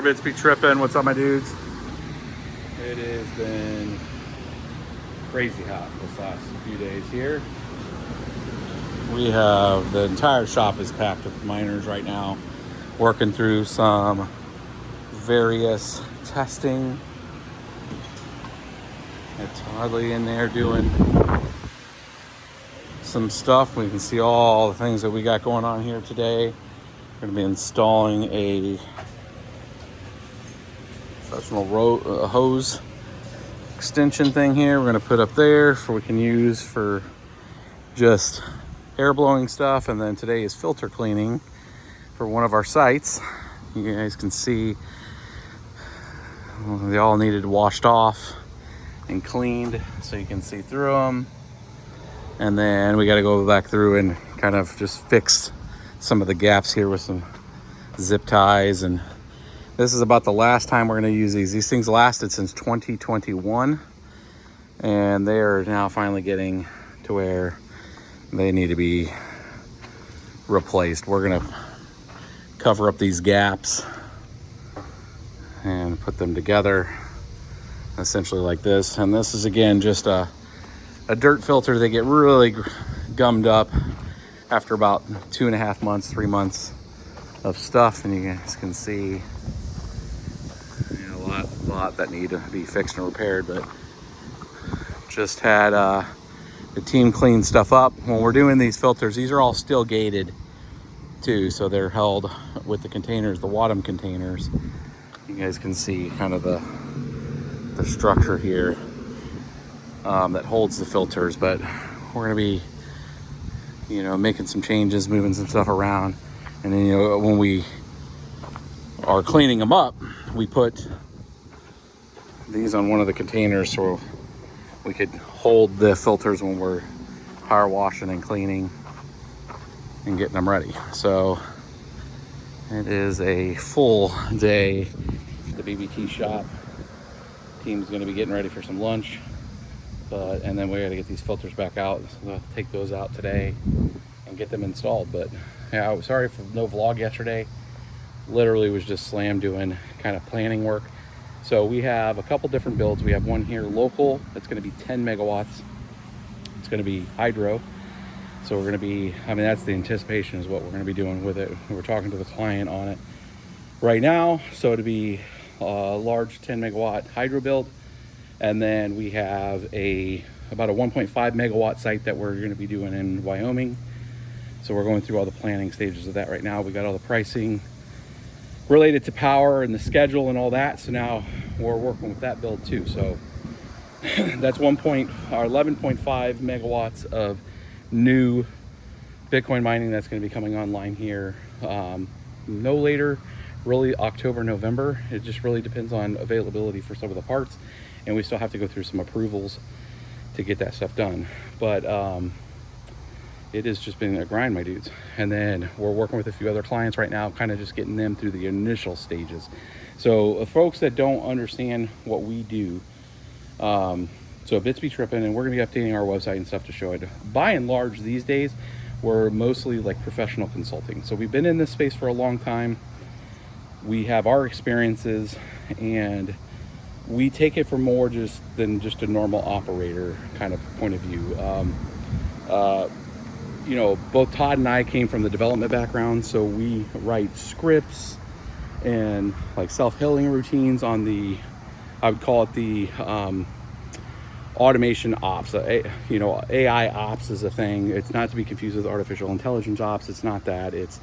Carter, Bitsbetrippin. What's up, my dudes? It has been crazy hot this last few days here. We have the entire shop is packed with miners right now, working through some various testing. It's hardly in there doing some stuff. We can see all the things that we got going on here today. We're going to be installing a professional hose extension thing here. We're going to put up there so we can use for just air blowing stuff. And then today is filter cleaning for one of our sites. You guys can see they all needed washed off and cleaned so you can see through them. And then we got to go back through and kind of just fix some of the gaps here with some zip ties. And this is about the last time we're going to use these. These things lasted since 2021, and they are now finally getting to where they need to be replaced. We're going to cover up these gaps and put them together essentially like this. And this is again just a dirt filter. They get really gummed up after about 2.5 months, 3 months of stuff, and you guys can see a lot that need to be fixed and repaired. But just had the team clean stuff up. When we're doing these filters, these are all still gated too, so they're held with the containers, the Wadham containers. You guys can see kind of the structure here that holds the filters. But we're gonna be making some changes, moving some stuff around, and then when we are cleaning them up, we put these on one of the containers so we could hold the filters when we're power washing and cleaning and getting them ready. So it is a full day at the BBT shop. Team's going to be getting ready for some lunch, and then we got to get these filters back out. So we'll take those out today and get them installed. But yeah, I was sorry for no vlog yesterday. Literally was just slam doing kind of planning work. So we have a couple different builds. We have one here local that's going to be 10 megawatts. It's going to be hydro. So we're going to be, that's the anticipation is what we're going to be doing with it. We're talking to the client on it right now. So to be a large 10 megawatt hydro build. And then we have about a 1.5 megawatt site that we're going to be doing in Wyoming. So we're going through all the planning stages of that right now. We got all the pricing related to power and the schedule and all that. So now we're working with that build too. So that's 11.5 megawatts of new Bitcoin mining that's going to be coming online here no later, really October, November. It just really depends on availability for some of the parts, and we still have to go through some approvals to get that stuff done. But it has just been a grind, my dudes. And then we're working with a few other clients right now, kind of just getting them through the initial stages. So folks that don't understand what we do, so Bitsbetrippin, and we're going to be updating our website and stuff to show it. By and large, these days, we're mostly like professional consulting. So we've been in this space for a long time. We have our experiences, and we take it from more than just a normal operator kind of point of view. Both Todd and I came from the development background, so we write scripts and like self-healing routines on I would call it the automation ops. AI ops is a thing. It's not to be confused with artificial intelligence ops. It's not that. It's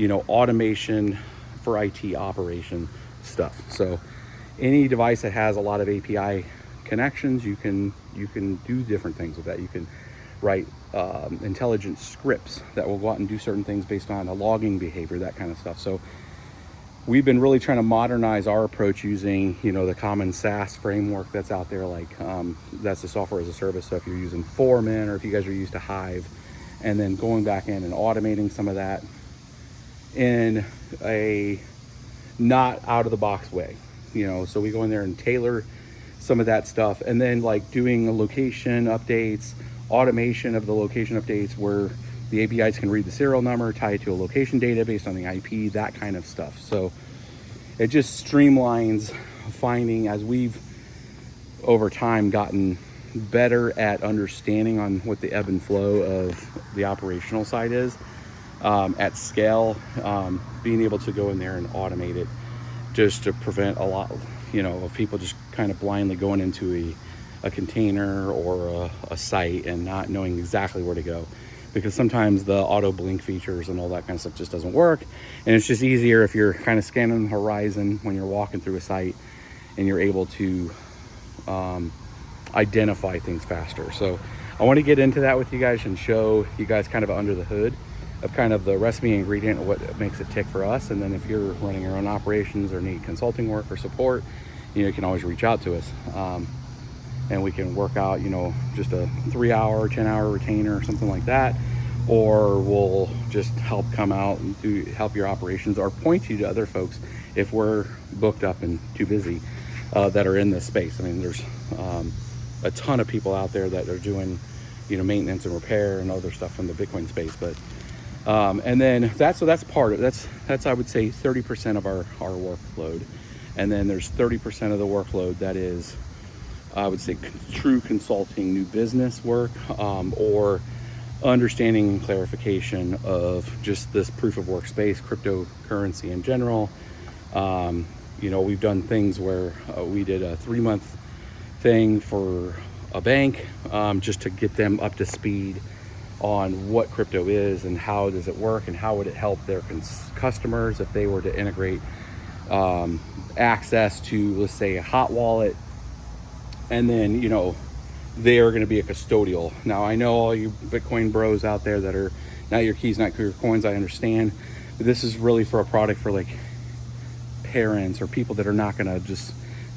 automation for IT operation stuff. So any device that has a lot of API connections, you can do different things with that. You can write intelligent scripts that will go out and do certain things based on a logging behavior, that kind of stuff. So we've been really trying to modernize our approach using the common SaaS framework that's out there, like that's the software as a service. So if you're using Foreman, or if you guys are used to Hive, and then going back in and automating some of that in a not out of the box way, so we go in there and tailor some of that stuff, and then like doing location updates, automation of the location updates where the APIs can read the serial number, tie it to a location data based on the IP, that kind of stuff. So it just streamlines finding, as we've over time gotten better at understanding on what the ebb and flow of the operational side is, at scale, being able to go in there and automate it just to prevent a lot, of people just kind of blindly going into a container or a site and not knowing exactly where to go, because sometimes the auto blink features and all that kind of stuff just doesn't work. And it's just easier if you're kind of scanning the horizon when you're walking through a site and you're able to identify things faster. So I want to get into that with you guys and show you guys kind of under the hood of kind of the recipe ingredient of what makes it tick for us. And then if you're running your own operations or need consulting work or support, you can always reach out to us. And we can work out, just a 3-hour, 10-hour retainer or something like that. Or we'll just help come out and help your operations, or point you to other folks if we're booked up and too busy that are in this space. I mean, there's a ton of people out there that are doing, maintenance and repair and other stuff in the Bitcoin space. But and then that's part of that's I would say 30% of our workload. And then there's 30% of the workload that is, I would say, true consulting, new business work, or understanding and clarification of just this proof of work space, cryptocurrency in general. We've done things where we did a 3-month thing for a bank, just to get them up to speed on what crypto is and how does it work and how would it help their customers if they were to integrate access to, let's say, a hot wallet. And then, they are going to be a custodial. Now, I know all you Bitcoin bros out there that are not your keys, not your coins, I understand. But this is really for a product for like parents or people that are not going to just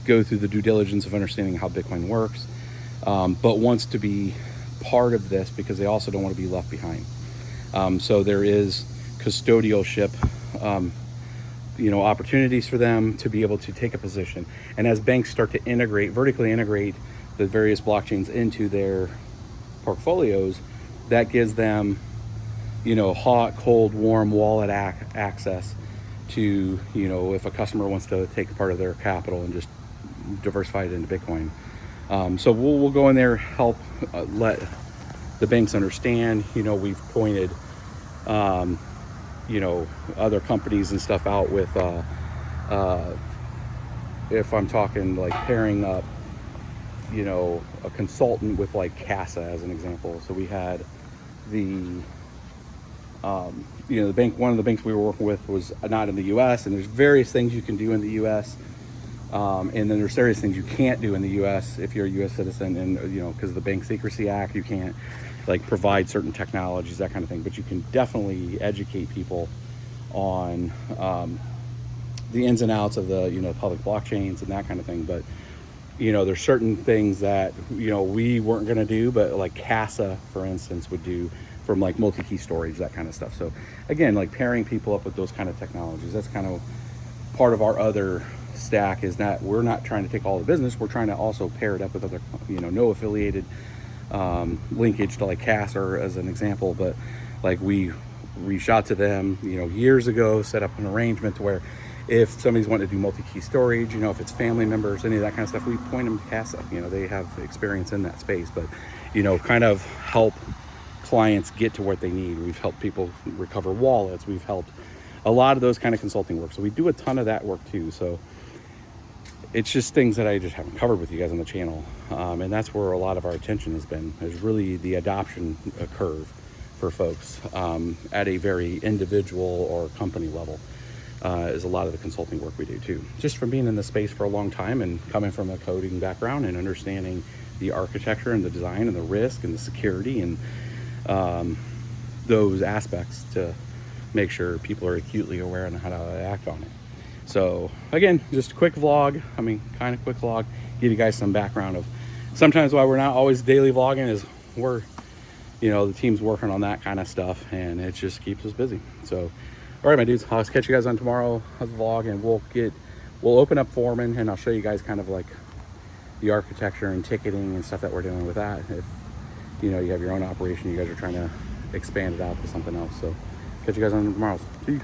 go through the due diligence of understanding how Bitcoin works, but wants to be part of this because they also don't want to be left behind. So there is custodialship, opportunities for them to be able to take a position. And as banks start to vertically integrate the various blockchains into their portfolios, that gives them, hot, cold, warm wallet access to, if a customer wants to take part of their capital and just diversify it into Bitcoin. So we'll go in there, help let the banks understand. We've pointed, other companies and stuff out with, if I'm talking like pairing up, a consultant with like CASA as an example. So we had the bank, one of the banks we were working with was not in the US, and there's various things you can do in the US. And then there's various things you can't do in the US if you're a US citizen, and, because of the Bank Secrecy Act, you can't like provide certain technologies, that kind of thing. But you can definitely educate people on the ins and outs of the, public blockchains and that kind of thing. But, there's certain things that, we weren't going to do, but like CASA, for instance, would do, from like multi-key storage, that kind of stuff. So again, like pairing people up with those kind of technologies, that's kind of part of our other stack, is that we're not trying to take all the business. We're trying to also pair it up with other, no affiliated linkage to like CASA as an example. But like we reached out to them, years ago, set up an arrangement to where if somebody's wanting to do multi-key storage, if it's family members, any of that kind of stuff, we point them to CASA. They have experience in that space, but, kind of help clients get to what they need. We've helped people recover wallets. We've helped a lot of those kind of consulting work. So we do a ton of that work too. So it's just things that I just haven't covered with you guys on the channel. And that's where a lot of our attention has been, is really the adoption curve for folks at a very individual or company level. Is a lot of the consulting work we do too. Just from being in the space for a long time and coming from a coding background and understanding the architecture and the design and the risk and the security and those aspects to make sure people are acutely aware on how to act on it. So again, just a quick vlog. Kind of quick vlog. Give you guys some background of sometimes why we're not always daily vlogging is we're, the team's working on that kind of stuff, and it just keeps us busy. So, all right, my dudes, I'll catch you guys on tomorrow's vlog, and we'll open up Foreman, and I'll show you guys kind of like the architecture and ticketing and stuff that we're doing with that. If, you have your own operation, you guys are trying to expand it out to something else. So catch you guys on tomorrow's. See you.